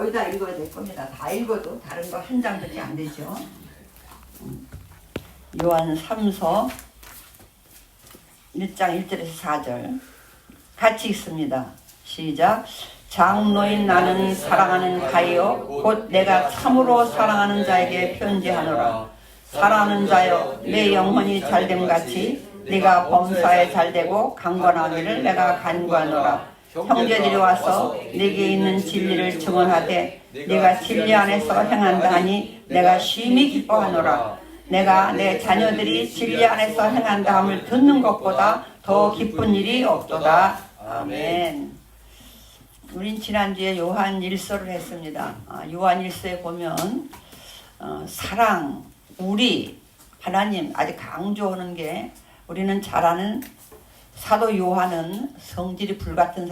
거의 다 읽어야 될 겁니다. 다 읽어도 다른 거 한 장밖에 안 되죠. 요한 3서 1장 1절에서 4절 같이 읽습니다. 시작. 장로인 나는 사랑하는 가이요 곧 내가 참으로 사랑하는 자에게 편지하노라. 사랑하는 자여 내 영혼이 잘됨 같이 네가 범사에 잘되고 강건하기를 내가 간구하노라. 형제들이 와서 내게 있는 진리를 증언하되 네가 진리 안에서 행한다 하니 내가 심히 기뻐하노라. 내가 내 자녀들이 진리 안에서 행한다 함을 듣는 것보다 더 기쁜 일이 없도다. 아멘. 우린 지난주에 요한 1서를 했습니다. 요한 1서에 보면 사랑, 우리, 하나님 아주 강조하는 게 우리는 잘 아는 사도 요한은 성질이 불같은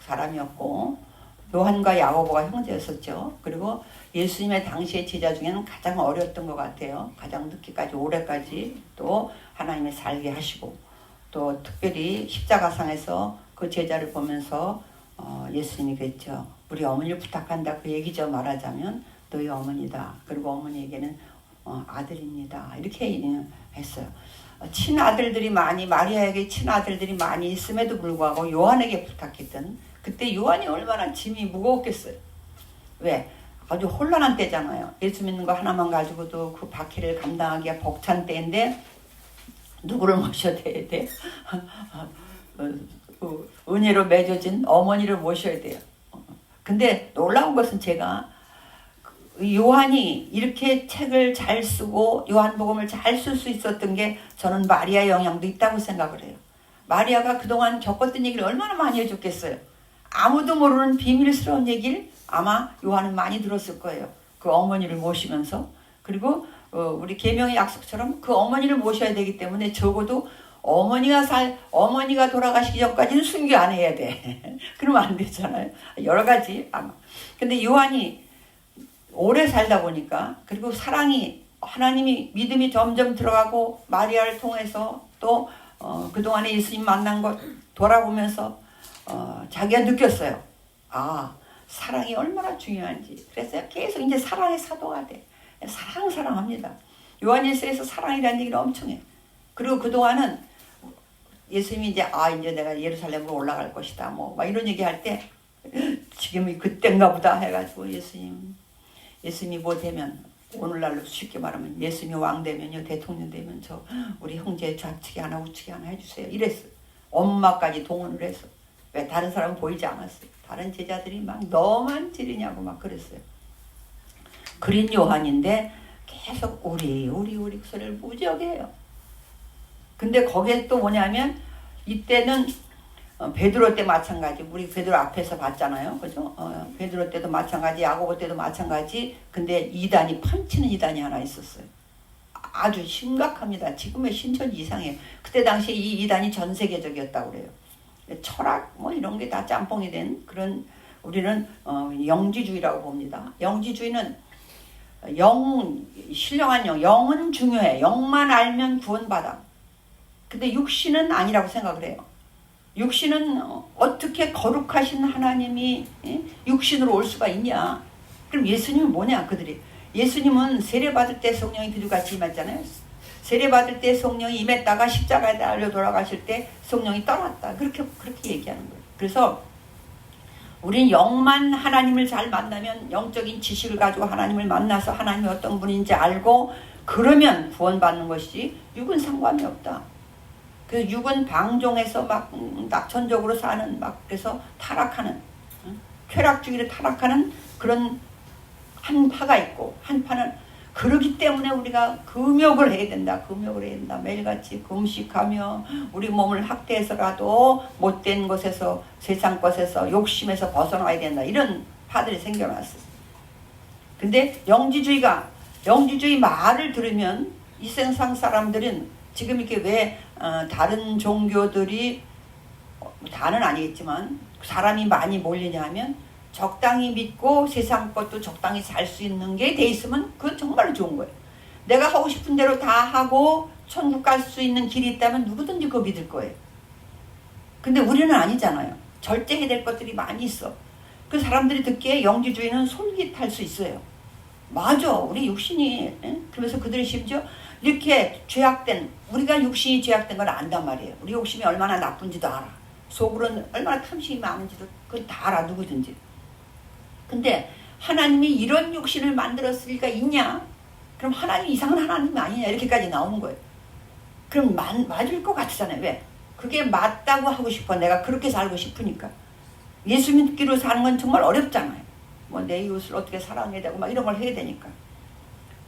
사람이었고 요한과 야고보가 형제였었죠. 그리고 예수님의 당시의 제자 중에는 가장 어렸던 것 같아요. 가장 늦게까지 오래까지 또 하나님의 살게 하시고 또 특별히 십자가상에서 그 제자를 보면서 예수님이 그랬죠. 우리 어머니를 부탁한다. 그 얘기죠. 말하자면 너희 어머니다. 그리고 어머니에게는 아들입니다. 이렇게 했어요. 친아들들이 많이 마리아에게 친아들들이 많이 있음에도 불구하고 요한에게 부탁했던 그때 요한이 얼마나 짐이 무거웠겠어요. 왜? 아주 혼란한 때잖아요. 예수 믿는 거 하나만 가지고도 그 박해를 감당하기가 벅찬 때인데 누구를 모셔야 돼? 은혜로 맺어진 어머니를 모셔야 돼요. 근데 놀라운 것은 제가 요한이 이렇게 책을 잘 쓰고 요한복음을 잘 쓸 수 있었던 게 저는 마리아 영향도 있다고 생각을 해요. 마리아가 그동안 겪었던 얘기를 얼마나 많이 해줬겠어요. 아무도 모르는 비밀스러운 얘기를 아마 요한은 많이 들었을 거예요. 그 어머니를 모시면서. 그리고 우리 계명의 약속처럼 그 어머니를 모셔야 되기 때문에 적어도 어머니가 돌아가시기 전까지는 순교 안 해야 돼. 그러면 안 되잖아요. 여러 가지 아마. 근데 요한이 오래 살다 보니까 그리고 사랑이 하나님이 믿음이 점점 들어가고 마리아를 통해서 또 그동안에 예수님 만난 것 돌아보면서 자기가 느꼈어요. 사랑이 얼마나 중요한지. 그래서 계속 이제 사랑의 사도가 돼. 사랑합니다. 요한일서에서 사랑이라는 얘기를 엄청 해. 그리고 그동안은 예수님이 이제 내가 예루살렘으로 올라갈 것이다. 막 이런 얘기 할 때 지금이 그때인가 보다 해가지고 예수님이 뭐 되면 오늘날로 쉽게 말하면 예수님이 왕 되면요 대통령 되면 저 우리 형제 좌측에 하나 우측에 하나 해주세요. 이랬어요. 엄마까지 동원을 해서. 왜 다른 사람은 보이지 않았어요. 다른 제자들이 막 너만 지르냐고 막 그랬어요. 그린 요한인데 계속 우리 소리를 무지하게 해요. 근데 거기에 또 뭐냐면 이때는 베드로 때 마찬가지. 우리 베드로 앞에서 봤잖아요. 그죠? 베드로 때도 마찬가지, 야고보 때도 마찬가지. 근데 이단이 펀치는 이단이 하나 있었어요. 아주 심각합니다. 지금의 신천 이상해요. 그때 당시에 이 이단이 전 세계적이었다고 그래요. 철학 뭐 이런 게 다 짬뽕이 된 그런 우리는 영지주의라고 봅니다. 영지주의는 신령한 영은 중요해. 영만 알면 구원받아. 근데 육신은 아니라고 생각을 해요. 육신은 어떻게 거룩하신 하나님이 육신으로 올 수가 있냐. 그럼 예수님은 뭐냐 그들이. 예수님은 세례받을 때 성령이 그들같이 임했잖아요. 세례받을 때 성령이 임했다가 십자가에 달려 돌아가실 때 성령이 떠났다. 그렇게 얘기하는 거예요. 그래서 우린 영만 하나님을 잘 만나면 영적인 지식을 가지고 하나님을 만나서 하나님이 어떤 분인지 알고 그러면 구원받는 것이지 육은 상관이 없다. 그 육은 방종해서 막 낙천적으로 사는 막 그래서 타락하는 쾌락주의를 타락하는 그런 한 파가 있고 한 파는 그러기 때문에 우리가 금욕을 해야 된다. 매일같이 금식하며 우리 몸을 학대해서라도 못된 것에서 세상 것에서 욕심에서 벗어나야 된다. 이런 파들이 생겨났어요. 근데 영지주의 말을 들으면 이 세상 사람들은 지금 이렇게 왜 다른 종교들이 다는 아니겠지만 사람이 많이 몰리냐 하면 적당히 믿고 세상 것도 적당히 살 수 있는 게 돼 있으면 그건 정말로 좋은 거예요. 내가 하고 싶은 대로 다 하고 천국 갈 수 있는 길이 있다면 누구든지 그거 믿을 거예요. 근데 우리는 아니잖아요. 절제해야 될 것들이 많이 있어. 그 사람들이 듣기에 영지주의는 솔깃할 수 있어요. 맞아, 우리 육신이. 그러면서 그들이 심지어 이렇게 죄악된, 우리가 육신이 죄악된 걸 안단 말이에요. 우리 욕심이 얼마나 나쁜지도 알아. 속으로는 얼마나 탐심이 많은지도 그건 다 알아, 누구든지. 근데 하나님이 이런 육신을 만들었을 리가 있냐? 그럼 하나님 이상한 하나님이 아니냐? 이렇게까지 나오는 거예요. 그럼 맞을 것 같잖아요. 왜? 그게 맞다고 하고 싶어. 내가 그렇게 살고 싶으니까. 예수 믿기로 사는 건 정말 어렵잖아요. 뭐 내 이웃을 어떻게 사랑해야 되고 막 이런 걸 해야 되니까.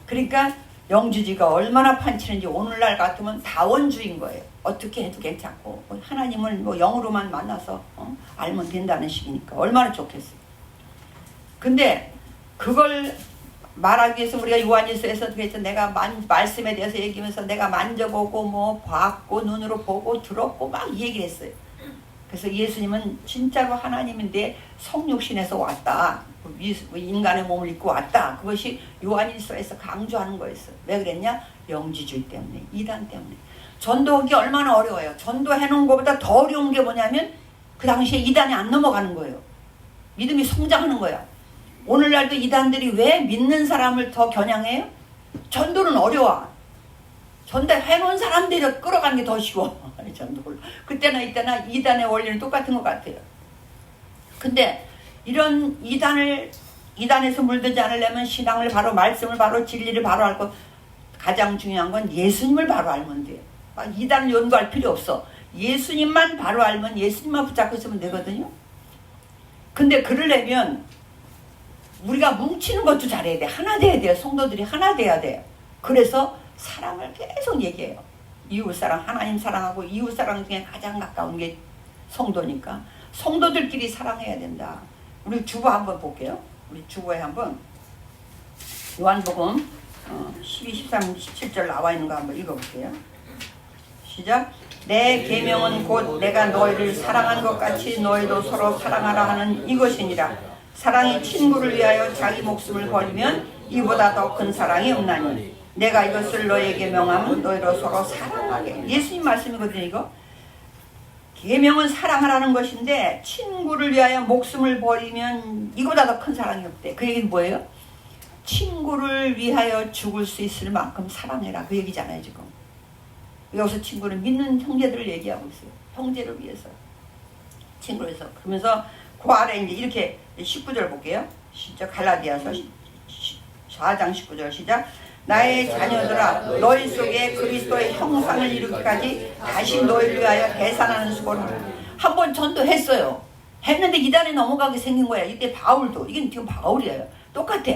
그러니까 영주지가 얼마나 판치는지 오늘날 같으면 다원주의인 거예요. 어떻게 해도 괜찮고 하나님을 뭐 영으로만 만나서 알면 된다는 식이니까 얼마나 좋겠어요. 근데 그걸 말하기 위해서 우리가 요한일서에서 그랬죠. 내가 말씀에 대해서 얘기하면서 내가 만져보고 뭐 봤고 눈으로 보고 들었고 막 얘기를 했어요. 그래서 예수님은 진짜로 하나님인데 성육신에서 왔다. 인간의 몸을 입고 왔다. 그것이 요한일서에서 강조하는 거였어요. 왜 그랬냐? 영지주의 때문에, 이단 때문에. 전도하기 얼마나 어려워요. 전도해놓은 것보다 더 어려운 게 뭐냐면 그 당시에 이단이 안 넘어가는 거예요. 믿음이 성장하는 거야. 오늘날도 이단들이 왜 믿는 사람을 더 겨냥해요? 전도는 어려워. 전도해놓은 사람들이 끌어가는 게 더 쉬워. 전도를. 그때나 이때나 이단의 원리는 똑같은 것 같아요. 근데 이런 이단에서 물들지 않으려면 신앙을 바로, 말씀을 바로, 진리를 바로 알고, 가장 중요한 건 예수님을 바로 알면 돼요. 막 이단을 연구할 필요 없어. 예수님만 바로 알면, 예수님만 붙잡고 있으면 되거든요. 근데 그러려면 우리가 뭉치는 것도 잘해야 돼. 하나 돼야 돼요. 성도들이 하나 돼야 돼요. 그래서 사랑을 계속 얘기해요. 이웃사랑, 하나님 사랑하고 이웃사랑 중에 가장 가까운 게 성도니까 성도들끼리 사랑해야 된다. 우리 주보 한번 볼게요. 우리 주보에 한번 요한복음 12, 13, 17절 나와 있는 거 한번 읽어볼게요. 시작. 내 계명은 곧 내가 너희를 사랑한 것 같이 너희도 서로 사랑하라 하는 이것이니라. 사랑이 친구를 위하여 자기 목숨을 버리면 이보다 더 큰 사랑이 없나니 내가 이것을 너희에게 명하면 너희로 서로 사랑하게. 예수님 말씀이거든요. 이거 계명은 사랑하라는 것인데 친구를 위하여 목숨을 버리면 이보다 더 큰 사랑이 없대. 그 얘기는 뭐예요? 친구를 위하여 죽을 수 있을 만큼 사랑해라. 그 얘기잖아요. 지금 여기서 친구는 믿는 형제들을 얘기하고 있어요. 형제를 위해서, 친구를 위해서. 그러면서 그 아래 이제 이렇게 19절 볼게요. 시작. 갈라디아서 4장 19절 시작. 나의 자녀들아, 너희 속에 그리스도의 형상을 이루기까지 다시 너희를 위하여 계산하는 수고를 한번 전도했어요. 했는데 이단에 넘어가게 생긴 거야. 이때 바울도, 이게 지금 바울이에요. 똑같아.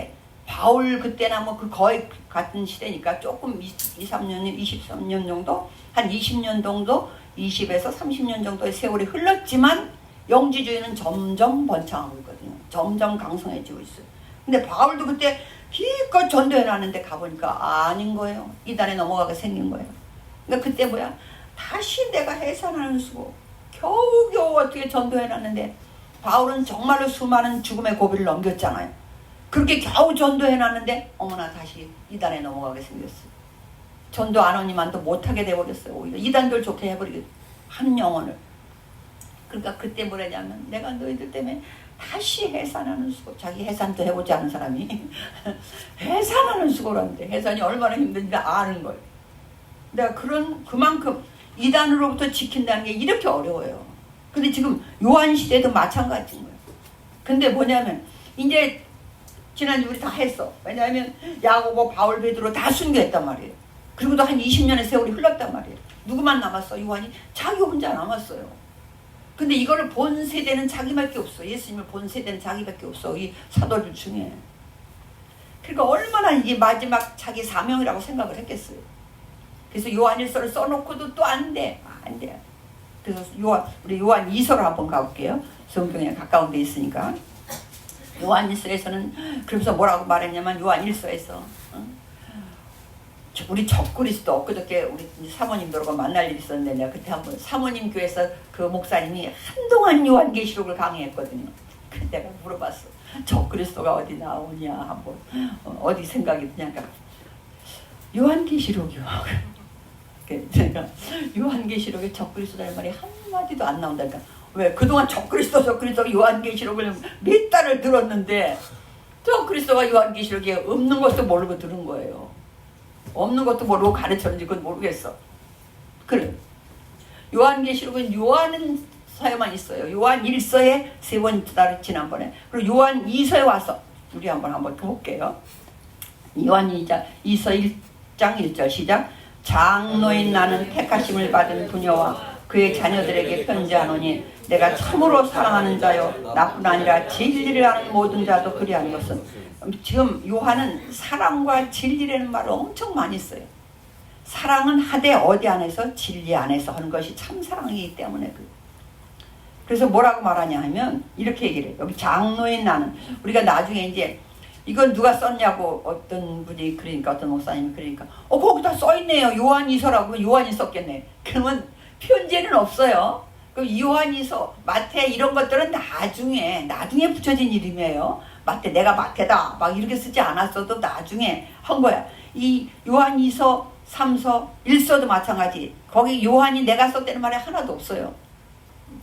바울 그때나 뭐 그 거의 같은 시대니까 조금 23년, 23년 정도, 한 20년 정도, 20에서 30년 정도의 세월이 흘렀지만 영지주의는 점점 번창하고 있거든요. 점점 강성해지고 있어요. 근데 바울도 그때 기껏 전도해놨는데 가보니까 아닌 거예요. 이단에 넘어가게 생긴 거예요. 그러니까 그때 뭐야? 다시 내가 해산하는 수고. 겨우겨우 어떻게 전도해놨는데 바울은 정말로 수많은 죽음의 고비를 넘겼잖아요. 그렇게 겨우 전도해놨는데 어머나 다시 이단에 넘어가게 생겼어요. 전도 안 오니만도 못하게 돼버렸어요. 오히려 이단들 좋게 해버리게 한 영혼을. 그러니까 그때 뭐라냐면 내가 너희들 때문에 다시 해산하는 수고. 자기 해산도 해보지 않은 사람이 해산하는 수고라는데 해산이 얼마나 힘든지 아는 거예요. 내가 그만큼 이단으로부터 지킨다는 게 이렇게 어려워요. 근데 지금 요한 시대도 마찬가지인 거예요. 근데 뭐냐면 이제 지난주 우리 다 했어. 왜냐하면 야고보, 바울, 베드로 다 순교했단 말이에요. 그리고도 한 20년의 세월이 흘렀단 말이에요. 누구만 남았어? 요한이 자기 혼자 남았어요. 근데 이거를 본 세대는 자기밖에 없어. 예수님을 본 세대는 자기밖에 없어. 이 사도들 중에. 그러니까 얼마나 이게 마지막 자기 사명이라고 생각을 했겠어요. 그래서 요한일서를 써놓고도 또 안 돼. 안 돼. 그래서 우리 요한 2서로 한번 가볼게요. 성경에 가까운 데 있으니까. 요한일서에서는 그러면서 뭐라고 말했냐면 요한 1서에서 우리 적그리스도 엊그저께 우리 사모님들하고 만날 일이 있었는데 내가 그때 한번 사모님 교회에서 그 목사님이 한동안 요한계시록을 강의했거든요. 그때 내가 물어봤어. 적그리스도가 어디 나오냐 한번 어디 생각이 드냐니까 요한계시록이요. 내가 요한계시록에 적그리스도라는 말이 한마디도 안 나온다니까 왜 그동안 적그리스도 요한계시록을 몇 달을 들었는데 적그리스도가 요한계시록에 없는 것도 모르고 들은 거예요. 없는 것도 모르고 가르쳤는지 그건 모르겠어. 그래. 요한계시록은 요한서에만 있어요. 요한 1서에 3번 지난번에. 그리고 요한 2서에 와서 우리 한번 볼게요. 요한 2서 1장 1절 시작. 장로인 나는 택하심을 받은 부녀와 그의 자녀들에게 편지하노니 내가 참으로 사랑하는 자요 나뿐 아니라 진리를 하는 모든 자도 그리하는 것은. 지금 요한은 사랑과 진리라는 말을 엄청 많이 써요. 사랑은 하되 어디 안에서? 진리 안에서 하는 것이 참 사랑이기 때문에. 그래서 뭐라고 말하냐 하면 이렇게 얘기를 해요. 여기 장로인 나는, 우리가 나중에 이제 이건 누가 썼냐고 어떤 분이, 그러니까 어떤 목사님이 그러니까 거기다 써있네요. 요한이서라고. 요한이 썼겠네. 그러면 편지에는 없어요. 그럼 요한이서, 마태 이런 것들은 나중에 붙여진 이름이에요. 마태, 내가 마태다 막 이렇게 쓰지 않았어도 나중에 한 거야. 이 요한이서, 3서, 1서도 마찬가지. 거기 요한이 내가 썼다는 말이 하나도 없어요.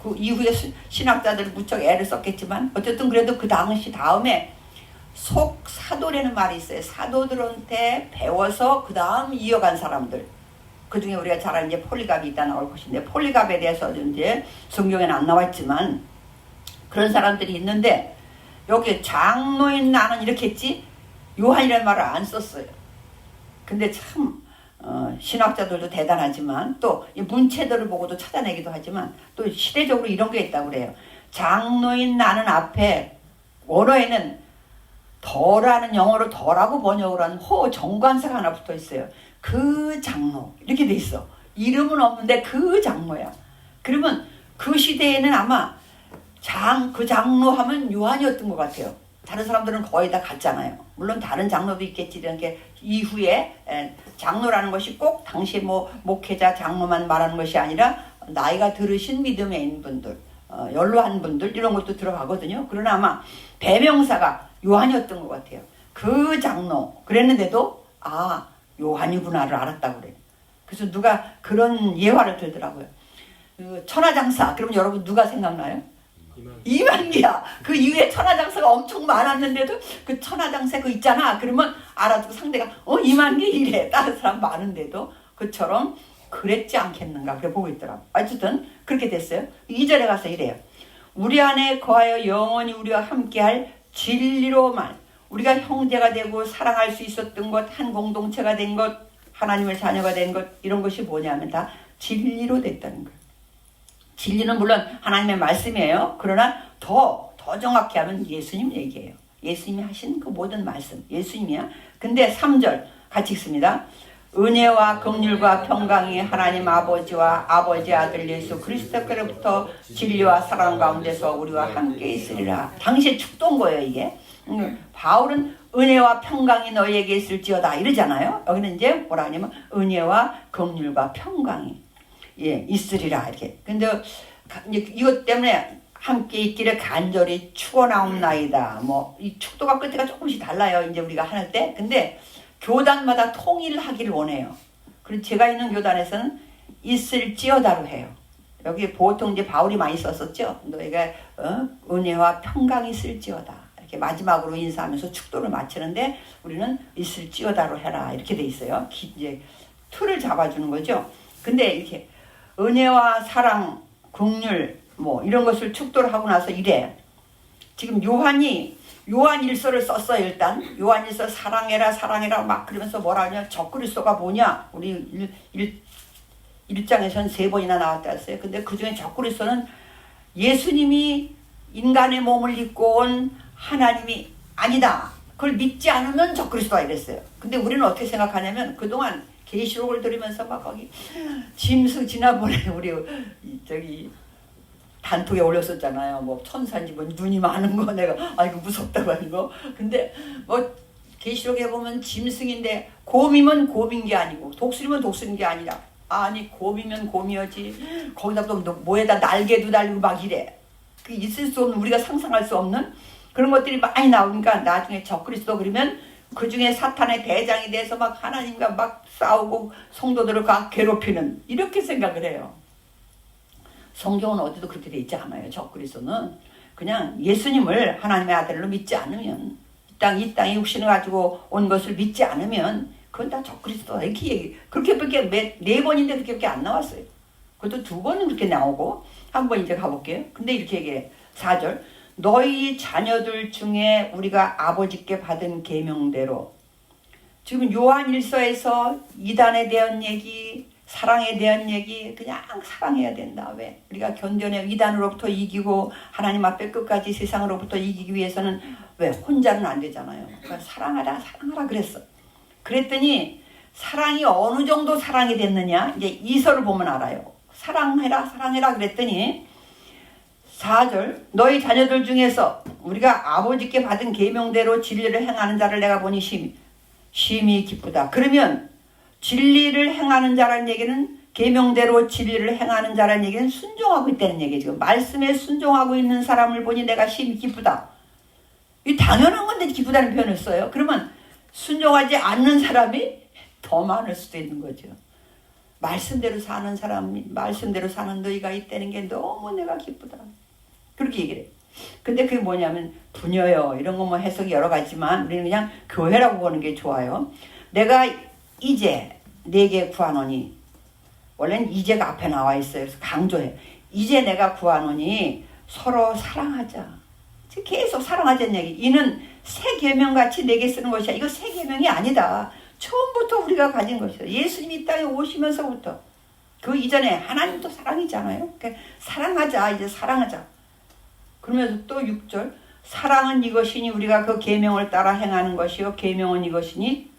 그 이후에 신학자들 무척 애를 썼겠지만 어쨌든 그래도 그 당시 다음에 속사도라는 말이 있어요. 사도들한테 배워서 그 다음 이어간 사람들. 그 중에 우리가 잘 아는 이제 폴리갑이 있다 나올 것인데, 폴리갑에 대해서 이제 성경에는 안 나왔지만 그런 사람들이 있는데, 여기 장로인 나는 이렇게 했지 요한이라는 말을 안 썼어요. 근데 참 신학자들도 대단하지만 또 문체들을 보고도 찾아내기도 하지만 또 시대적으로 이런 게 있다고 그래요. 장로인 나는 앞에 원어에는 더라는, 영어로 더라고 번역을 하는 정관사가 하나 붙어 있어요. 그 장로 이렇게 돼 있어. 이름은 없는데 그 장로야. 그러면 그 시대에는 아마 그 장로 하면 요한이었던 것 같아요. 다른 사람들은 거의 다 같잖아요. 물론 다른 장로도 있겠지. 이렇게 이후에 장로라는 것이 꼭 당시 목회자 장로만 말하는 것이 아니라 나이가 들으신 믿음에 있는 분들, 연로한 분들 이런 것도 들어가거든요. 그러나 아마 배명사가 요한이었던 것 같아요. 그 장로 그랬는데도 요한이구나를 알았다고 그래요. 그래서 누가 그런 예화를 들더라고요. 천하장사, 그러면 여러분 누가 생각나요? 이만기야. 그 이후에 천하장사가 엄청 많았는데도 그 천하장사 그 있잖아. 그러면 알아두고 상대가 이만기 이래. 다른 사람 많은데도. 그처럼 그랬지 않겠는가 그래 보고 있더라고. 어쨌든 그렇게 됐어요. 2절에 가서 이래요. 우리 안에 거하여 영원히 우리와 함께할 진리로만, 우리가 형제가 되고 사랑할 수 있었던 것, 한 공동체가 된 것, 하나님의 자녀가 된 것, 이런 것이 뭐냐면 다 진리로 됐다는 거예요. 진리는 물론 하나님의 말씀이에요. 그러나 더 정확히 하면 예수님 얘기예요. 예수님이 하신 그 모든 말씀, 예수님이야. 근데 3절 같이 읽습니다. 은혜와 긍휼과 평강이 하나님 아버지와 아버지 아들 예수 그리스도께로부터 진리와 사랑 가운데서 우리와 함께 있으리라. 당시에 축도인 거예요, 이게. 바울은 은혜와 평강이 너희에게 있을지어다 이러잖아요. 여기는 이제 뭐라 하냐면 은혜와 긍휼과 평강이 있으리라 이렇게. 근데 이것 때문에 함께 있기를 간절히 축원하옵나이다. 이 축도가 끝에가 조금씩 달라요. 이제 우리가 할 때. 근데 교단마다 통일하기를 원해요. 그리고 제가 있는 교단에서는 있을지어다로 해요. 여기 보통 이제 바울이 많이 썼었죠. 너희가 은혜와 평강이 있을지어다. 이렇게 마지막으로 인사하면서 축도를 마치는데 우리는 있을지어다로 해라. 이렇게 돼 있어요. 이제 틀을 잡아주는 거죠. 근데 이렇게 은혜와 사랑, 긍휼 이런 것을 축도를 하고 나서 이래. 지금 요한 1서를 썼어요. 일단 요한 1서 사랑해라 막 그러면서 뭐라 하냐, 적그리스도가 뭐냐. 우리 1장에서는 3번이나 나왔다 했어요. 근데 그 중에 적그리스도는 예수님이 인간의 몸을 입고 온 하나님이 아니다. 그걸 믿지 않으면 적그리스도가 이랬어요. 근데 우리는 어떻게 생각하냐면 그동안 계시록을 들으면서 막 거기 지난번에 우리 저기 단톡에 올렸었잖아요. 천사인지 눈이 많은 거 내가 이거 무섭다고 하는 거. 근데 계시록에 보면 짐승인데 곰이면 곰인 게 아니고 독수리면 독수리인 게 아니라 곰이면 곰이었지. 거기다 또 뭐에다 날개도 달리고 막 이래. 그 있을 수 없는, 우리가 상상할 수 없는 그런 것들이 많이 나오니까 나중에 적그리스도 그러면 그 중에 사탄의 대장이 돼서 막 하나님과 막 싸우고 성도들을 막 괴롭히는, 이렇게 생각을 해요. 성경은 어디도 그렇게 돼 있지 않아요. 적그리스도는 그냥 예수님을 하나님의 아들로 믿지 않으면, 이 땅에 육신을 가지고 온 것을 믿지 않으면 그건 다 적그리스도다 이렇게 얘기. 그렇게밖에 네 번인데 그렇게밖에 안 나왔어요. 그것도 2번은 그렇게 나오고 한 번 이제 가볼게요. 근데 이렇게 얘기해. 4절. 너희 자녀들 중에 우리가 아버지께 받은 계명대로. 지금 요한 1서에서 이단에 대한 얘기, 사랑에 대한 얘기, 그냥 사랑해야 된다. 왜? 우리가 견뎌내 이단으로부터 이기고 하나님 앞에 끝까지 세상으로부터 이기기 위해서는 왜? 혼자는 안 되잖아요. 그러니까 사랑하라 그랬어. 그랬더니 사랑이 어느 정도 사랑이 됐느냐? 이제 2서를 보면 알아요. 사랑해라 그랬더니 4절. 너희 자녀들 중에서 우리가 아버지께 받은 계명대로 진리를 행하는 자를 내가 보니 심히 기쁘다. 그러면 진리를 행하는 자라는 얘기는, 계명대로 진리를 행하는 자라는 얘기는 순종하고 있다는 얘기죠. 말씀에 순종하고 있는 사람을 보니 내가 심히 기쁘다. 이 당연한 건데 기쁘다는 표현을 써요. 그러면 순종하지 않는 사람이 더 많을 수도 있는 거죠. 말씀대로 사는 사람, 말씀대로 사는 너희가 있다는 게 너무 내가 기쁘다. 그렇게 얘기를 해요. 근데 그게 뭐냐면 부녀요 이런 거 뭐 해석이 여러 가지지만 우리는 그냥 교회라고 보는 게 좋아요. 내가 이제 내게 구하노니, 원래는 이제가 앞에 나와 있어요. 그래서 강조해. 이제 내가 구하노니 서로 사랑하자. 계속 사랑하자는 얘기. 이는 새 계명같이 내게 쓰는 것이야. 이거 새 계명이 아니다. 처음부터 우리가 가진 것이다. 예수님이 이 땅에 오시면서부터. 그 이전에 하나님도 사랑이잖아요. 그러니까 사랑하자. 이제 사랑하자. 그러면서 또 6절. 사랑은 이것이니 우리가 그 계명을 따라 행하는 것이요 계명은 이것이니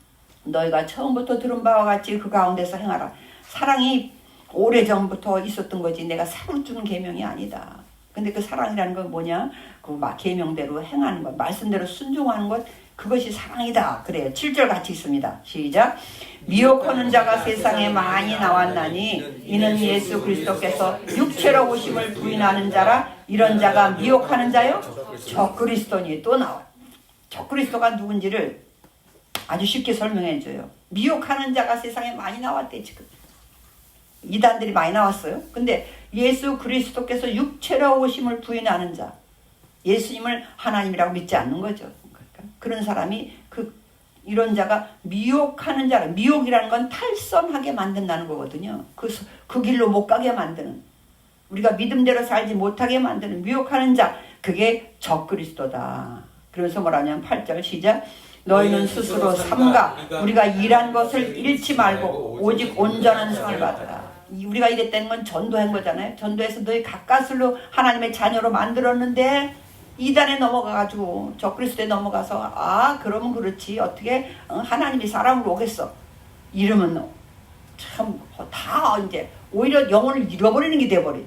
너희가 처음부터 들은 바와 같이 그 가운데서 행하라. 사랑이 오래전부터 있었던 거지 내가 새로 주는 계명이 아니다. 근데 그 사랑이라는 건 뭐냐? 그 계명대로 행하는 것, 말씀대로 순종하는 것, 그것이 사랑이다. 그래요. 7절 같이 있습니다. 시작. 미혹하는 자가 세상에 많이 나왔나니 이는 예수 그리스도께서 육체로 오심을 부인하는 자라. 이런 자가 미혹하는 자요? 적그리스도니. 또 나와. 적그리스도가 누군지를 아주 쉽게 설명해 줘요. 미혹하는 자가 세상에 많이 나왔대. 지금 이단들이 많이 나왔어요. 근데 예수 그리스도께서 육체로 오심을 부인하는 자, 예수님을 하나님이라고 믿지 않는 거죠. 그러니까 그런 사람이 이런 자가 미혹하는 자라. 미혹이라는 건 탈선하게 만든다는 거거든요. 그 길로 못 가게 만드는, 우리가 믿음대로 살지 못하게 만드는 미혹하는 자, 그게 적그리스도다. 그래서 뭐라냐면 8절 시작. 너희는 스스로 삼가 우리가 일한 것을 잃지 말고 오직 온전한 상을 받으라. 우리가 이랬다는 건 전도한 거잖아요. 전도해서 너희 가까스로 하나님의 자녀로 만들었는데 이단에 넘어가가지고 적그리스도에 넘어가서 그러면 그렇지 어떻게 하나님이 사람을 오겠어 이러면 참 다 이제 오히려 영혼을 잃어버리는 게 돼버려.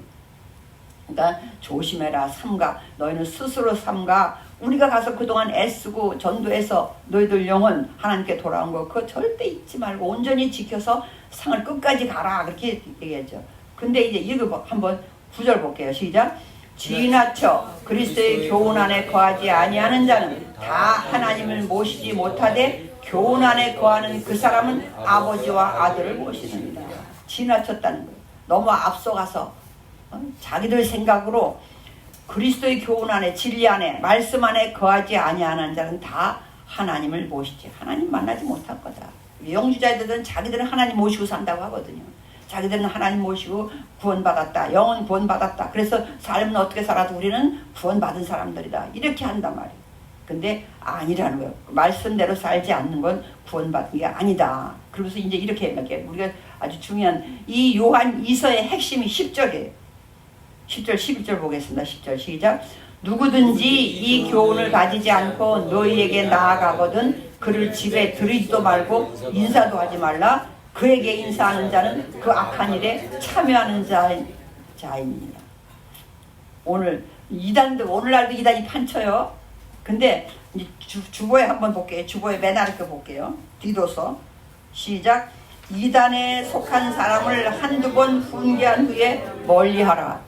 그러니까 조심해라. 삼가. 너희는 스스로 삼가. 우리가 가서 그동안 애쓰고 전도해서 너희들 영혼 하나님께 돌아온 거 그거 절대 잊지 말고 온전히 지켜서 상을 끝까지 가라. 그렇게 얘기했죠. 근데 이제 이거 한번 9절 볼게요. 시작. 지나쳐 그리스도의 교훈 안에 거하지 아니하는 자는 다 하나님을 모시지 못하되 교훈 안에 거하는 그 사람은 아버지와 아들을 모시느니라. 지나쳤다는 거예요. 너무 앞서가서 자기들 생각으로 그리스도의 교훈 안에, 진리 안에, 말씀 안에 거하지 아니하는 자는 다 하나님을 모시지. 하나님 만나지 못할 거다. 영주자들은 자기들은 하나님 모시고 산다고 하거든요. 자기들은 하나님 모시고 구원받았다. 영은 구원받았다. 그래서 삶은 어떻게 살아도 우리는 구원받은 사람들이다. 이렇게 한단 말이에요. 근데 아니라는 거예요. 말씀대로 살지 않는 건 구원받은 게 아니다. 그러면서 이제 이렇게 얘기해요. 우리가 아주 중요한 이 요한 2서의 핵심이 10절이에요. 10절 11절 보겠습니다. 10절 시작. 누구든지 이 교훈을 가지지 않고 너희에게 나아가거든 그를 집에 들이지도 말고 인사도 하지 말라. 그에게 인사하는 자는 그 악한 일에 참여하는 자입니다. 오늘날도 이단이 판쳐요. 근데 이제 주보에 한번 볼게요. 주보에 맨 아래 거 볼게요. 디도서 시작. 이단에 속한 사람을 한두 번 훈계한 후에 멀리하라.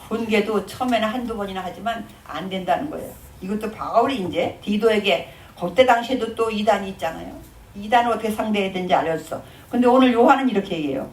훈계도 처음에는 한두 번이나 하지만 안 된다는 거예요. 이것도 바울이 이제 디도에게 그때 당시에도 또 이단이 있잖아요. 이단을 어떻게 상대해야 되는지 알려줬어. 근데 오늘 요한은 이렇게 얘기해요.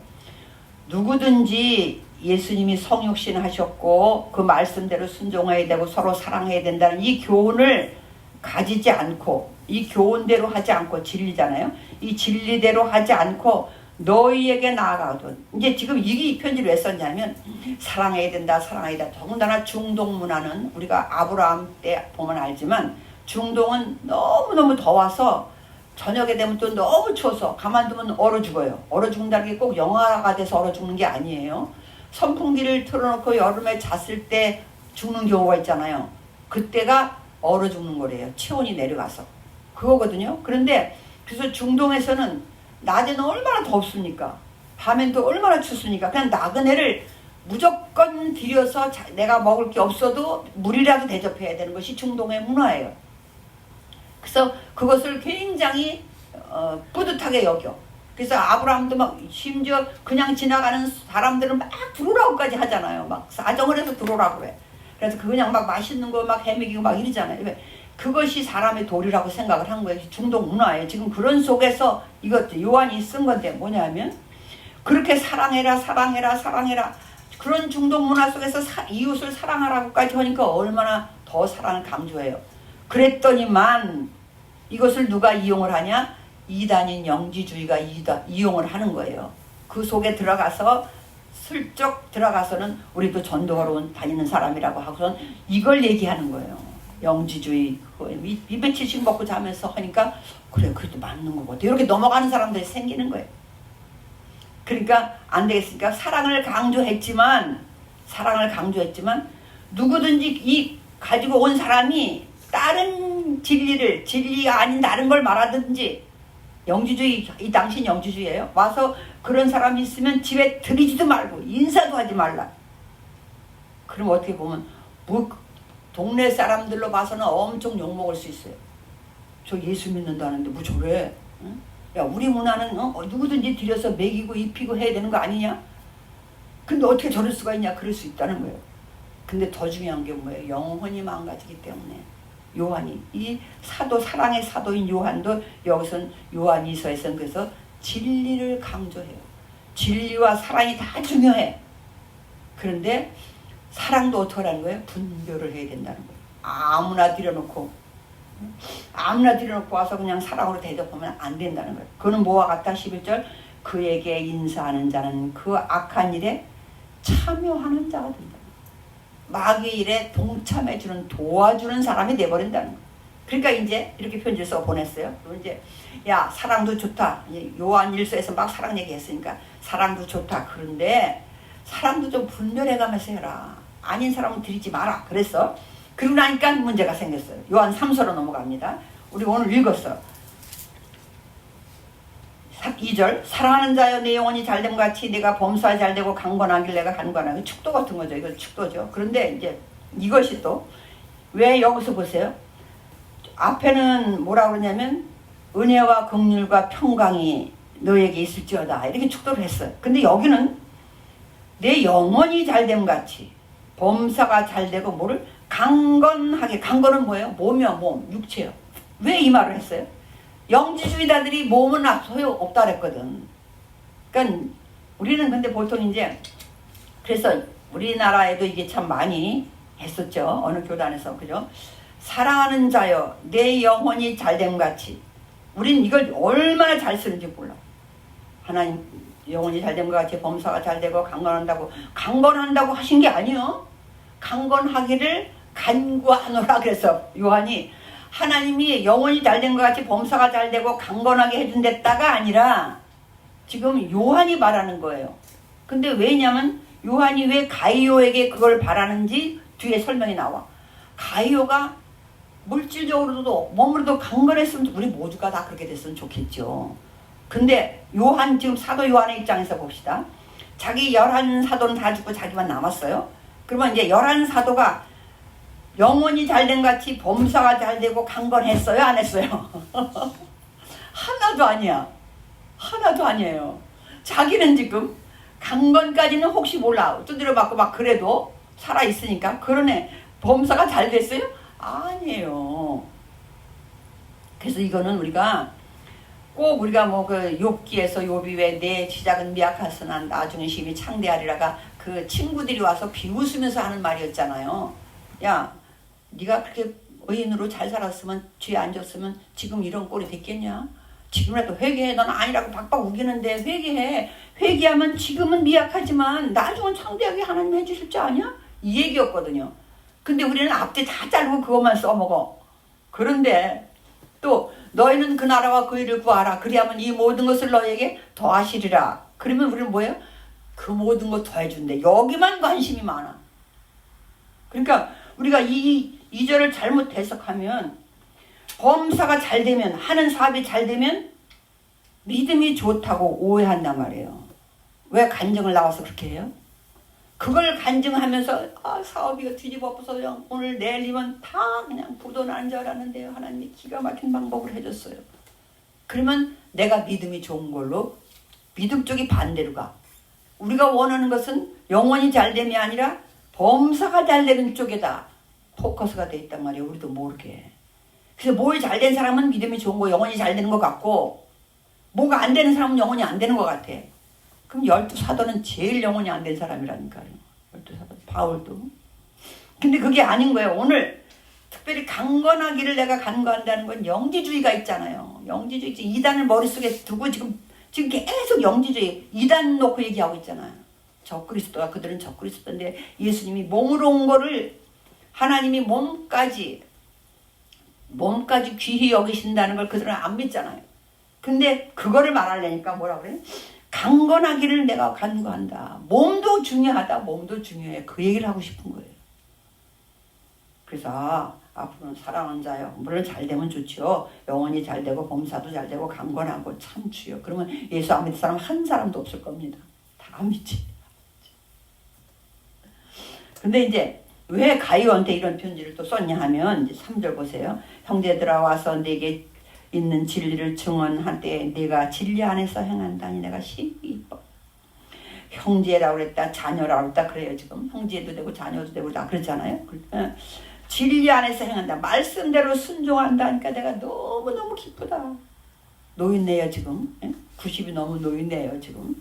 누구든지 예수님이 성육신 하셨고 그 말씀대로 순종해야 되고 서로 사랑해야 된다는 이 교훈을 가지지 않고 이 교훈대로 하지 않고 진리잖아요. 이 진리대로 하지 않고 너희에게 나아가거든. 이제 지금 이 편지를 왜 썼냐면 사랑해야 된다 사랑해야 된다. 더군다나 중동 문화는 우리가 아브라함 때 보면 알지만 중동은 너무너무 더워서 저녁에 되면 또 너무 추워서 가만두면 얼어 죽어요. 얼어 죽는다는 게 꼭 영하가 돼서 얼어 죽는 게 아니에요. 선풍기를 틀어놓고 여름에 잤을 때 죽는 경우가 있잖아요. 그때가 얼어 죽는 거래요. 체온이 내려가서. 그거거든요. 그런데 그래서 중동에서는 낮에는 얼마나 덥습니까? 밤엔 또 얼마나 춥습니까? 그냥 나그네를 무조건 들여서 내가 먹을 게 없어도 물이라도 대접해야 되는 것이 중동의 문화예요. 그래서 그것을 굉장히 뿌듯하게 여겨. 그래서 아브라함도 막 심지어 그냥 지나가는 사람들은 막 들어오라고까지 하잖아요. 막 사정을 해서 들어오라고 그래. 그래서 그냥 막 맛있는 거 막 해먹이고 막 이러잖아요. 그것이 사람의 도리라고 생각을 한 거예요. 중동 문화예요. 지금 그런 속에서 이것도 요한이 쓴 건데 뭐냐면 그렇게 사랑해라 사랑해라 사랑해라 그런 중동 문화 속에서 이웃을 사랑하라고까지 하니까 얼마나 더 사랑을 강조해요. 그랬더니만 이것을 누가 이용을 하냐? 이단인 영지주의가 이용을 하는 거예요. 그 속에 들어가서 슬쩍 들어가서는 우리도 전도하러 다니는 사람이라고 하고선 이걸 얘기하는 거예요. 영지주의 이배칠씩 먹고 자면서 하니까 그래 그래도 맞는 거고 이렇게 넘어가는 사람들이 생기는 거예요. 그러니까 안 되겠으니까 사랑을 강조했지만 누구든지 이 가지고 온 사람이 다른 진리가 아닌 다른 걸 말하든지 영지주의 이 당신 영지주의예요. 와서 그런 사람이 있으면 집에 들이지도 말고 인사도 하지 말라. 그럼 어떻게 보면 뭐 동네 사람들로 봐서는 엄청 욕먹을 수 있어요. 저 예수 믿는다는데 뭐 저래? 응? 야 우리 문화는 누구든지 들여서 먹이고 입히고 해야 되는 거 아니냐? 근데 어떻게 저럴 수가 있냐? 그럴 수 있다는 거예요. 근데 더 중요한 게 뭐예요? 영혼이 망가지기 때문에 요한이 이 사도 사랑의 사도인 요한도 여기선 요한이서에서는 그래서 진리를 강조해요. 진리와 사랑이 다 중요해. 그런데 사랑도 어떻게 하는 거예요? 분별을 해야 된다는 거예요. 아무나 들여놓고 와서 그냥 사랑으로 대접하면 안 된다는 거예요. 그거는 뭐와 같다? 11절 그에게 인사하는 자는 그 악한 일에 참여하는 자가 된다. 마귀의 일에 동참해주는 도와주는 사람이 돼버린다는 거예요. 그러니까 이제 이렇게 편지를 써 보냈어요. 그리고 이제 야 사랑도 좋다. 요한 1서에서 막 사랑 얘기했으니까 사랑도 좋다. 그런데 사랑도 좀 분별해가면서 해라. 아닌 사람은 들이지 마라. 그랬어. 그러고 나니까 문제가 생겼어요. 요한 3서로 넘어갑니다. 우리 오늘 읽었어. 2절 사랑하는 자여 내 영혼이 잘됨 같이 내가 범사에 잘되고 강건하길 내가 간건하기 축도 같은 거죠. 이거 축도죠. 그런데 이제 이것이 또 왜 여기서 보세요. 앞에는 뭐라 그러냐면 은혜와 긍휼과 평강이 너에게 있을지어다 이렇게 축도를 했어요. 근데 여기는 내 영혼이 잘됨 같이 범사가 잘되고 뭐를 강건하게 강건은 뭐예요? 몸이요 몸 육체요. 왜 이 말을 했어요? 영지주의자들이 몸은 소용없다 그랬거든. 그러니까 우리는 근데 보통 이제 그래서 우리나라에도 이게 참 많이 했었죠. 어느 교단에서 그죠? 사랑하는 자여 내 영혼이 잘됨 같이 우린 이걸 얼마나 잘 쓰는지 몰라. 하나님 영혼이 잘됨 같이 범사가 잘되고 강건한다고 하신 게 아니요. 강건하기를 간구하노라 그래서 요한이 하나님이 영혼이 잘된 것 같이 범사가 잘되고 강건하게 해준댔다가 아니라 지금 요한이 말하는 거예요. 근데 왜냐면 요한이 왜 가이오에게 그걸 바라는지 뒤에 설명이 나와. 가이오가 물질적으로도 몸으로도 강건했으면 우리 모두가 다 그렇게 됐으면 좋겠죠. 근데 요한 지금 사도 요한의 입장에서 봅시다. 자기 11사도는 다 죽고 자기만 남았어요. 그러면 이제 11사도가 영혼이 잘된 같이 범사가 잘되고 강건했어요? 안 했어요? 하나도 아니야. 하나도 아니에요. 자기는 지금 강건까지는 혹시 몰라. 두드려 맞고 막 그래도 살아있으니까. 그러네. 범사가 잘 됐어요? 아니에요. 그래서 이거는 우리가 꼭 우리가 뭐 그 욥기에서 욥이 왜 내 시작은 미약하으나 나중에 힘이 창대하리라가 그 친구들이 와서 비웃으면서 하는 말이었잖아요. 야, 네가 그렇게 의인으로 잘 살았으면, 뒤에 앉았으면 지금 이런 꼴이 됐겠냐? 지금이라도 회개해. 넌 아니라고 박박 우기는데 회개해. 회개하면 지금은 미약하지만 나중은 창대하게 하나님 해주실 줄 아냐? 이 얘기였거든요. 근데 우리는 앞뒤 다 자르고 그것만 써먹어. 그런데 또 너희는 그 나라와 그 일을 구하라. 그리하면 이 모든 것을 너희에게 더하시리라. 그러면 우리는 뭐예요? 그 모든 것 더해준대. 여기만 관심이 많아. 그러니까 우리가 이 2절을 잘못 해석하면, 범사가 잘 되면, 하는 사업이 잘 되면 믿음이 좋다고 오해한단 말이에요. 왜 간증을 나와서 그렇게 해요? 그걸 간증하면서 사업이 뒤집어 엎어서 오늘 내일이면 다 그냥 부도 나는 줄 알았는데요, 하나님이 기가 막힌 방법을 해줬어요. 그러면 내가 믿음이 좋은 걸로 믿음 쪽이 반대로 가. 우리가 원하는 것은 영혼이 잘 됨이 아니라 범사가 잘 되는 쪽에다 포커스가 돼 있단 말이에요. 우리도 모르게. 그래서 뭘 잘 된 사람은 믿음이 좋은 거, 영혼이 잘 되는 것 같고, 뭐가 안 되는 사람은 영혼이 안 되는 것 같아. 그럼 12사도는 제일 영혼이 안 된 사람이라니까요. 12사도, 바울도. 근데 그게 아닌 거예요. 오늘 특별히 강건하기를 내가 간구한다는 건 영지주의가 있잖아요. 영지주의, 이단을 머릿속에 두고 지금 계속 영지주의, 이단 놓고 얘기하고 있잖아요. 적그리스도가, 그들은 적그리스도인데 예수님이 몸으로 온 거를 하나님이 몸까지 귀히 여기신다는 걸 그들은 안 믿잖아요. 근데 그거를 말하려니까 뭐라 그래? 강건하기를 내가 간구한다. 몸도 중요하다. 몸도 중요해. 그 얘기를 하고 싶은 거예요. 그래서 앞으로는 사랑하는 자요. 물론 잘 되면 좋죠. 영혼이 잘 되고 범사도 잘 되고 강건하고 참주요. 그러면 예수 안 믿는 사람 한 사람도 없을 겁니다. 다 믿지. 근데 이제 왜 가이오한테 이런 편지를 또 썼냐 하면, 이제 3절 보세요. 형제들아 와서 내게 있는 진리를 증언할 때 네가 진리 안에서 행한다니 내가 심히 이뻐. 형제라고 그랬다, 자녀라고 그랬다 그래요. 지금 형제도 되고 자녀도 되고 다 그렇잖아요. 진리 안에서 행한다, 말씀대로 순종한다니까 내가 너무너무 기쁘다. 노인네요 지금. 90이 너무 노인네요 지금.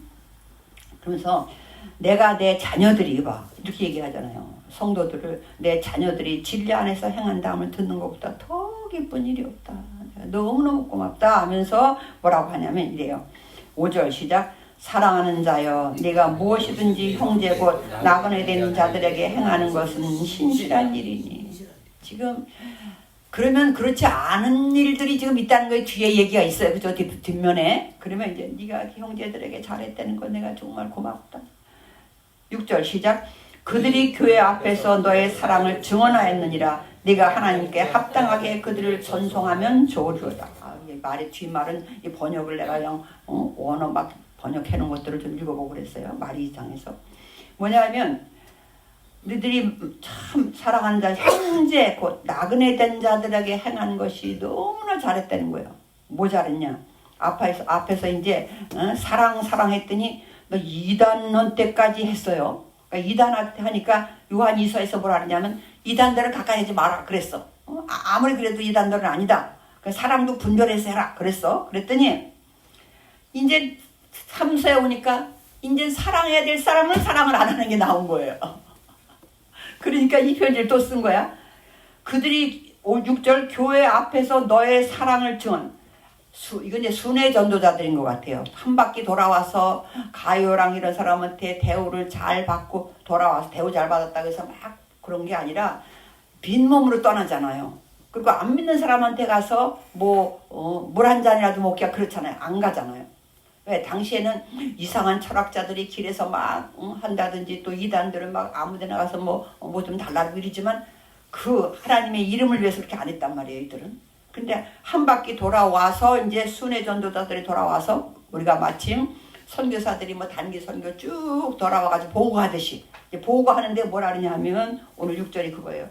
그러면서 내가 내 자녀들이 봐 이렇게 얘기하잖아요. 성도들을, 내 자녀들이 진리 안에서 행한다함을 듣는 것보다 더 기쁜 일이 없다. 너무너무 고맙다 하면서 뭐라고 하냐면 이래요. 5절 시작. 사랑하는 자여, 네가 무엇이든지 형제 곧 나그네 된 자들에게 행하는 것은 신실한 일이니. 지금 그러면 그렇지 않은 일들이 지금 있다는 거에 뒤에 얘기가 있어요. 그죠? 뒷면에. 그러면 이제 네가 형제들에게 잘했다는 건 내가 정말 고맙다. 6절 시작. 그들이 교회 앞에서 너의 사랑을 증언하였느니라. 네가 하나님께 합당하게 그들을 전송하면 좋으리로다. 말의 뒷말은 이 번역을 내가 그냥 원어 막 번역해 놓은 것들을 좀 읽어보고 그랬어요. 말이 이상해서. 뭐냐면 너희들이 참 사랑하는 자, 형제 곧 나그네 된 자들에게 행한 것이 너무나 잘했다는 거예요. 뭐 잘했냐? 앞에서 이제 사랑했더니 너 이단한테까지 했어요. 그러니까 이단한테 하니까 요한 2서에서 뭐라 하냐면 이단들은 가까이 하지 마라 그랬어. 아무리 그래도 이단들은 아니다. 사랑도 분별해서 해라 그랬어. 그랬더니 이제 3서에 오니까 이제 사랑해야 될 사람은 사랑을 안 하는 게 나온 거예요. 그러니까 이 편지를 또 쓴 거야. 그들이 6절 교회 앞에서 너의 사랑을 증언. 이건 이제 순회 전도자들인 것 같아요. 한 바퀴 돌아와서 가요랑 이런 사람한테 대우를 잘 받고 돌아와서 대우 잘 받았다고 해서 막 그런 게 아니라 빈몸으로 떠나잖아요. 그리고 안 믿는 사람한테 가서 물 한 잔이라도 먹기가 그렇잖아요. 안 가잖아요. 왜? 당시에는 이상한 철학자들이 길에서 막 한다든지 또 이단들은 막 아무데나 가서 뭐 좀 달라고 이러지만 그 하나님의 이름을 위해서 그렇게 안 했단 말이에요. 이들은. 근데 한 바퀴 돌아와서 이제 순회 전도자들이 돌아와서 우리가 마침 선교사들이 단기 선교 쭉 돌아와가지고 보고하듯이 이제 보고하는데 뭐라 그러냐면 오늘 6절이 그거예요.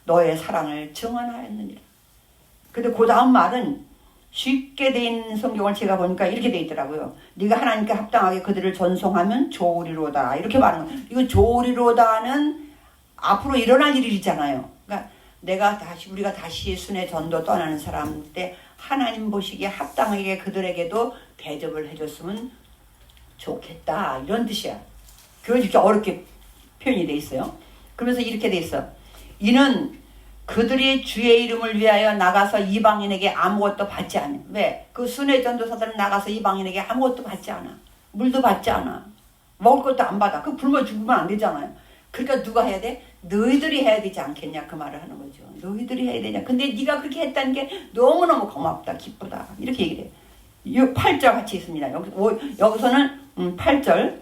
너의 사랑을 증언하였느니라. 근데 그 다음 말은 쉽게 돼 있는 성경을 제가 보니까 이렇게 돼 있더라고요. 네가 하나님께 합당하게 그들을 전송하면 좋으리로다. 이렇게 말하는 거예요. 이거 좋으리로다는 앞으로 일어날 일이잖아요. 그러니까 우리가 다시 순회 전도 떠나는 사람 때 하나님 보시기에 합당하게 그들에게도 대접을 해줬으면 좋겠다. 이런 뜻이야. 그걸 이렇게 어렵게 표현이 돼 있어요. 그러면서 이렇게 돼 있어. 이는 그들이 주의 이름을 위하여 나가서 이방인에게 아무것도 받지 않아. 왜? 그 순회 전도사들은 나가서 이방인에게 아무것도 받지 않아. 물도 받지 않아. 먹을 것도 안 받아. 그 굶어 죽으면 안 되잖아요. 그러니까 누가 해야 돼? 너희들이 해야 되지 않겠냐 그 말을 하는 거죠. 너희들이 해야 되냐. 근데 네가 그렇게 했다는 게 너무너무 고맙다. 기쁘다. 이렇게 얘기를 해. 8절 같이 있습니다. 여기서는 8절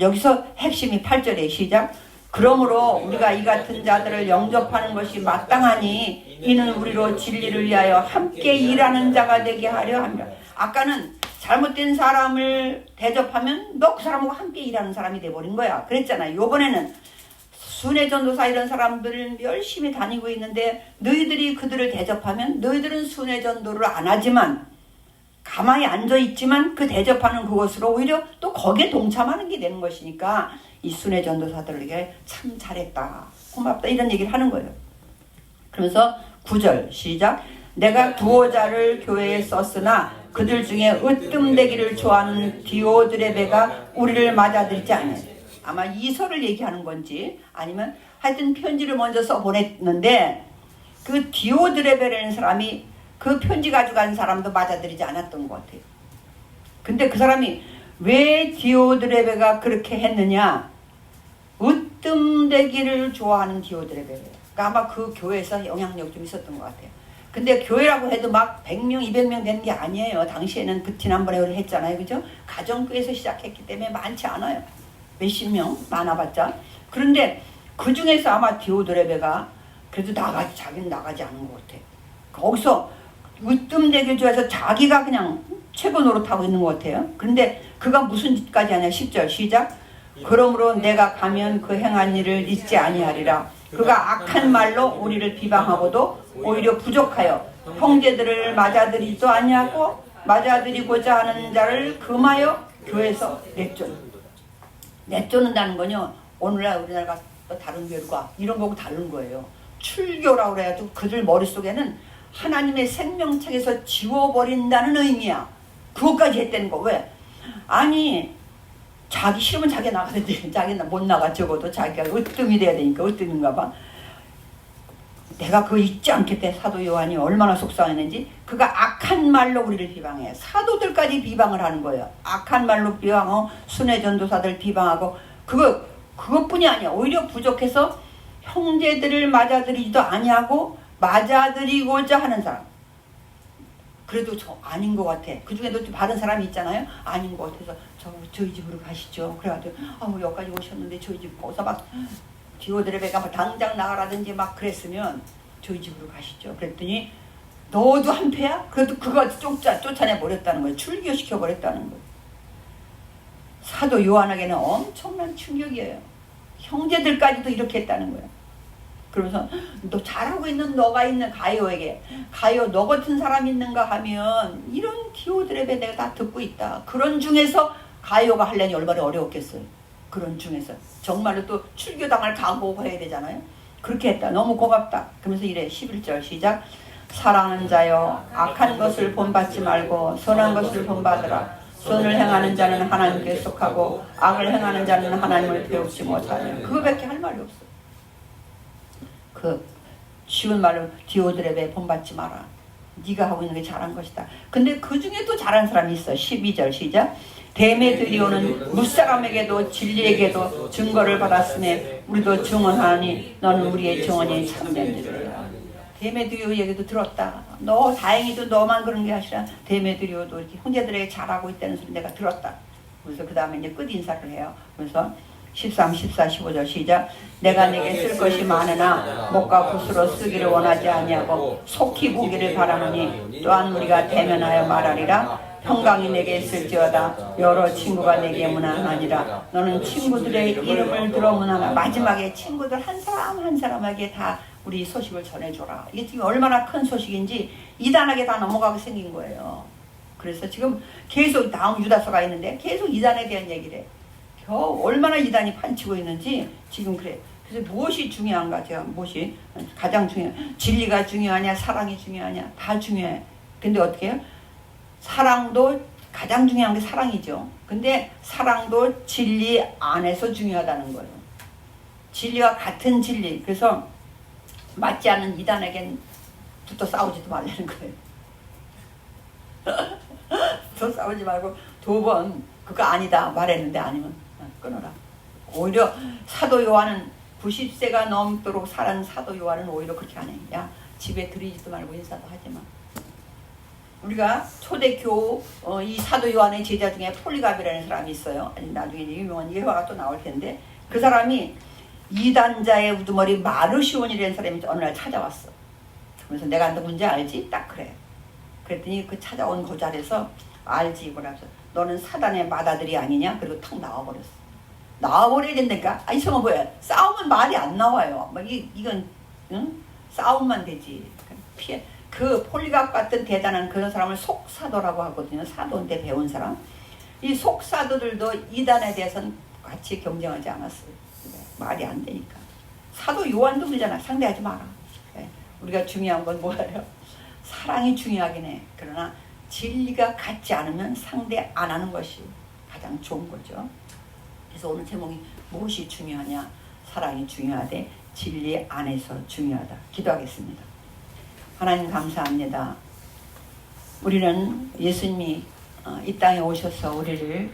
여기서 핵심이 8절에 시작. 그러므로 우리가 이 같은 자들을 영접하는 것이 마땅하니 이는 우리로 진리를 위하여 함께 일하는 자가 되게 하려 합니다. 아까는 잘못된 사람을 대접하면 너 그 사람하고 함께 일하는 사람이 돼버린 거야. 그랬잖아요. 요번에는 순회전도사 이런 사람들은 열심히 다니고 있는데 너희들이 그들을 대접하면 너희들은 순회전도를 안 하지만 가만히 앉아있지만 그 대접하는 그것으로 오히려 또 거기에 동참하는 게 되는 것이니까 이 순회전도사들에게 참 잘했다, 고맙다 이런 얘기를 하는 거예요. 그러면서 9절 시작. 내가 두어 자를 교회에 썼으나 그들 중에 으뜸되기를 좋아하는 디오드레베가 우리를 맞아들이지 않아요. 아마 이서를 얘기하는 건지 아니면 하여튼 편지를 먼저 써보냈는데 그 디오드레베라는 사람이 그 편지 가져간 사람도 맞아들이지 않았던 것 같아요. 근데 그 사람이 왜 디오드레베가 그렇게 했느냐? 으뜸되기를 좋아하는 디오드레베예요. 그러니까 아마 그 교회에서 영향력이 좀 있었던 것 같아요. 근데 교회라고 해도 막 100명, 200명 되는 게 아니에요. 당시에는 그 지난번에 했잖아요. 그죠? 가정교회에서 시작했기 때문에 많지 않아요. 몇십 명 많아봤자. 그런데 그 중에서 아마 디오드레베가 그래도 자기는 나가지 않은 것 같아. 거기서 으뜸되기를 좋아해서 자기가 그냥 최고 노릇하고 있는 것 같아요. 그런데 그가 무슨 짓까지 하냐. 10절 시작. 그러므로 내가 가면 그 행한 일을 잊지 아니하리라. 그가 악한 말로 우리를 비방하고도 오히려 부족하여 형제들을 맞아들이지도 아니하고 맞아들이고자 하는 자를 금하여 교회에서 내쫓는다는 건요. 오늘날 우리나라가 다른 교회가 이런 거고 다른 거예요. 출교라고 그래가지고 그들 머릿속에는 하나님의 생명책에서 지워버린다는 의미야. 그것까지 했다는 거. 왜? 아니 자기 싫으면 자기가 나가야지. 자기는 못 나가. 적어도 자기가 으뜸이 돼야 되니까 으뜸인가 봐. 내가 그거 잊지 않겠대. 사도 요한이 얼마나 속상했는지. 그가 악한 말로 우리를 비방해. 사도들까지 비방을 하는 거예요. 악한 말로 비방하고 순회전도사들 비방하고 그것뿐이 아니야. 오히려 부족해서 형제들을 맞아들이지도 아니하고 맞아들이고자 하는 사람. 그래도 저 아닌 것 같아. 그 중에도 좀 다른 사람이 있잖아요. 아닌 것 같아서 저희 집으로 가시죠. 그래가지고 여기까지 오셨는데 저희 집 거기서 막 디오드레베가 막 당장 나가라든지 막 그랬으면 저희 집으로 가시죠. 그랬더니 너도 한패야? 그래도 그거 쫓아내 버렸다는 거예요. 출교시켜 버렸다는 거예요. 사도 요한에게는 엄청난 충격이에요. 형제들까지도 이렇게 했다는 거예요. 그러면서 너 잘하고 있는 너가 있는 가요에게 가요 너 같은 사람이 있는가 하면 이런 디오드레베 내가 다 듣고 있다. 그런 중에서 가요가 하려니 얼마나 어려웠겠어요. 그런 중에서 정말로 또 출교당할 각오가 해야 되잖아요. 그렇게 했다. 너무 고맙다. 그러면서 이래 11절 시작. 사랑하는 자여 악한 것을 본받지 말고 선한 것을 본받으라. 선을 행하는 자는 하나님께 속하고 악을 행하는 자는 하나님을 배우지 못하냐. 그거밖에 할 말이 없어. 그 쉬운 말로 디오드레베 본받지 마라. 네가 하고 있는 게 잘한 것이다. 근데 그 중에 또 잘한 사람이 있어. 12절 시작. 데메드리오는 무사람에게도 진리에게도 증거를 받았으니 우리도 증언하니 너는 우리의 증언이 참된지라. 데메드리오 얘기도 들었다. 너 다행히도 너만 그런 게 아니라 데메드리오도 이렇게 형제들에게 잘하고 있다는 소리 내가 들었다. 그래서 그 다음에 이제 끝 인사를 해요. 그래서 13, 14, 15절 시작. 내가 내게 쓸 것이 많으나 목과 붓으로 쓰기를 원하지 아니하고 속히 보기를 바라노니 또한 우리가 대면하여 말하리라. 평강이 내게 있을지어다. 여러 친구가 내게 무난하니라. 너는 친구들의 이름을 들어 무난하라. 마지막에 친구들 한 사람 한 사람에게 다 우리 소식을 전해줘라. 이게 지금 얼마나 큰 소식인지 이단에게 다 넘어가게 생긴 거예요. 그래서 지금 계속 다음 유다서가 있는데 계속 이단에 대한 얘기를 해. 얼마나 이단이 판치고 있는지 지금 그래. 그래서 무엇이 중요한가? 제가 무엇이 가장 중요해? 진리가 중요하냐? 사랑이 중요하냐? 다 중요해. 근데 어떻게 해요? 사랑도 가장 중요한 게 사랑이죠. 근데 사랑도 진리 안에서 중요하다는 거예요. 진리와 같은 진리. 그래서 맞지 않는 이단에겐 붙어 싸우지도 말라는 거예요. 붙어 싸우지 말고 2번 그거 아니다 말했는데 아니면 끊어라. 오히려 사도 요한은 90세가 넘도록 살은 사도 요한은 오히려 그렇게 안 해. 야, 집에 들이지도 말고 인사도 하지 마. 우리가 초대교우 이 사도 요한의 제자 중에 폴리갑이라는 사람이 있어요. 아니, 나중에 유명한 예화가 또 나올 텐데 그 사람이 이단자의 우두머리 마르시온이라는 사람이 어느 날 찾아왔어. 그래서 내가 누군지 알지? 딱 그래. 그랬더니 그 찾아온 그 자리에서 알지 뭐라서 너는 사단의 맏아들이 아니냐? 그리고 탁 나와버렸어. 나와버려야 된다니까. 아, 이성은 뭐야? 싸우면 말이 안 나와요. 막 이건 응? 싸움만 되지. 피해. 그 폴리갑 같은 대단한 그런 사람을 속사도라고 하거든요. 사도인데 배운 사람. 이 속사도들도 이단에 대해서는 같이 경쟁하지 않았어요. 말이 안 되니까. 사도 요한도 그러잖아. 상대하지 마라. 우리가 중요한 건 뭐예요? 사랑이 중요하긴 해. 그러나 진리가 같지 않으면 상대 안 하는 것이 가장 좋은 거죠. 그래서 오늘 제목이 무엇이 중요하냐? 사랑이 중요하되 진리 안에서 중요하다. 기도하겠습니다. 하나님 감사합니다. 우리는 예수님이 이 땅에 오셔서 우리를